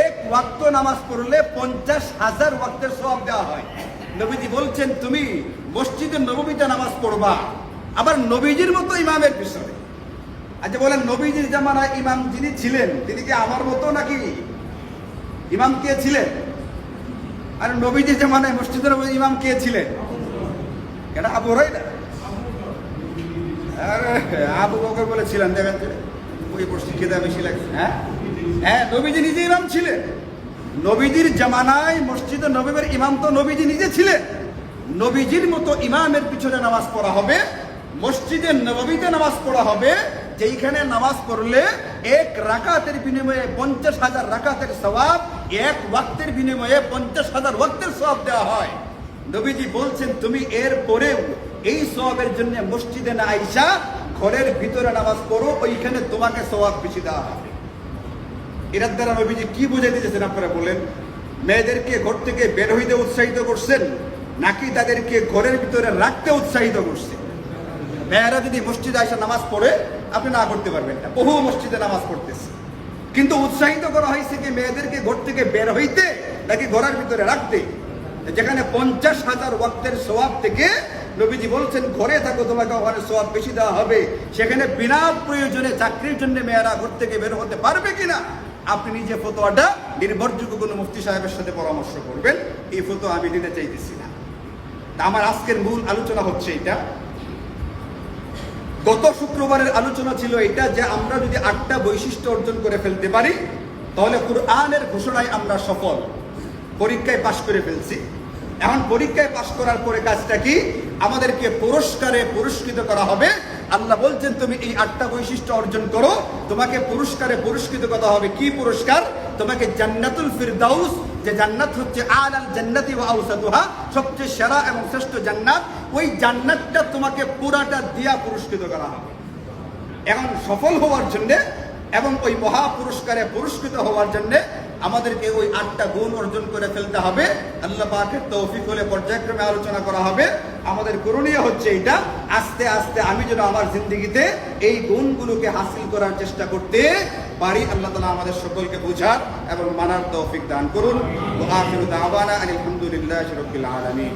1 ওয়াক্ত নামাজ পড়লে 50,000 ওয়াক্তের সওয়াব দেওয়া হয়। নবীজি বলছেন, তুমি মসজিদে নববীতে নামাজ পড়বা, আবার নবীজির মতো ইমামের পিছনে। আচ্ছা বলেন, নবীজির জামানায় ইমাম যিনি ছিলেন তিনি কি আমার মতো নাকি? ইমাম কে ছিলেন? আর নবীজির জামানায় মসজিদের ইমাম কে ছিলেন? এটা আবু হুরায়রা? আরে আবু বকর বলেছিলেন, দেখেন ওই প্রশ্ন খেদা বেশি লাগছে। হ্যাঁ, নবীজি নিজে ইমাম ছিলেন। নবীজির জামানায় মসজিদে নববীর ইমাম তো নবীজি নিজে ছিলেন। নবীজির মতো ইমামের পিছনে নামাজ পড়া হবে, মসজিদে নববীতে নামাজ পড়া হবে, যেইখানে নামাজ পড়লে 1 রাকাতের বিনিময়ে 50,000 রাকাতের সওয়াব, 1 ওয়াক্তের বিনিময়ে 50,000 ওয়াক্তের সওয়াব দেওয়া হয়। নবীজি বলছেন, তুমি এর পরেও এই সওয়াবের জন্য মসজিদে না আইসা ঘরের ভিতরে নামাজ পড়ো, ওইখানে তোমাকে সওয়াব বেশি দেওয়া হবে। এর দ্বারা নবীজি কি বুঝাইতে চেয়েছেন আপনারা বলেন? মেয়েদেরকে ঘর থেকে বের হইতে উৎসাহিত করছেন, নাকি তাদেরকে ঘরের ভিতরে রাখতে উৎসাহিত করছেন? মেয়েরা যদি মসজিদে আইসা নামাজ পড়ে, আপনি না করতে পারবেন না, বহু মসজিদে নামাজ পড়তেছে, কিন্তু উৎসাহিত করা হয়েছে কি মেয়েদেরকে ঘর থেকে বের হইতে নাকি ঘরের ভিতরে রাখতে? যেখানে 50,000 ওয়াক্তের সওয়াব থেকে নবীজি বলছেন, ঘরে থাকো, তোমাকে ওখানে সওয়াব বেশি দেওয়া হবে। সেখানে বিনা প্রয়োজনে চাকরির জন্য মেয়েরা ঘর থেকে বের হতে পারবে কিনা, আপনি নিজে ফতোয়াটা নির্ভরযোগ্য কোনো মুফতি সাহেবের সাথে পরামর্শ করবেন। এই ফতোয়া আমি দিতে চাইতেছি না। তা আমার আজকের মূল আলোচনা হচ্ছে এটা। গত শুক্রবারের আলোচনা ছিল এটা যে আমরা যদি 8টা বৈশিষ্ট্য অর্জন করে ফেলতে পারি তাহলে কুরআনের ঘোষণায় আমরা সফল। পরীক্ষায় পাশ করে ফেলছি, এখন পরীক্ষায় পাশ করার পরে কাজটা কি? আমাদেরকে পুরস্কারে পুরস্কৃত করা হবে। আল্লাহ বলছেন, তুমি এই 8টা বৈশিষ্ট্য অর্জন করো, তোমাকে পুরস্কারে পুরস্কৃত করা হবে। কি পুরস্কার? তোমাকে জান্নাতুল ফিরদাউস, যে জান্নাত হচ্ছে আলাল জান্নাতি ওয়া আওসাতুহা, সবচেয়ে সেরা এবং শ্রেষ্ঠ জান্নাত, ওই জান্নাতটা তোমাকে পুরাটা দিয়া পুরস্কৃত করা হবে। এখন সফল হওয়ার জন্য এবং ওই মহা পুরস্কারে পুরস্কৃত হওয়ার জন্য আমাদেরকে ওই 8টা গুণ অর্জন করে ফেলতে হবে। আল্লাহ পাকের তৌফিক হলে পর্যায়ক্রমে আলোচনা করা হবে। আমাদের করণীয় হচ্ছে এটা, আস্তে আস্তে আমি যেন আমার জিন্দগিতে এই গুণগুলোকে হাসিল করার চেষ্টা করতে পারি। আল্লাহ তাআলা আমাদের সকলকে বোঝার এবং মানার তৌফিক দান করুন। ওয়া আখিরু দাওয়ানা আলহামদুলিল্লাহি রাব্বিল আলামিন।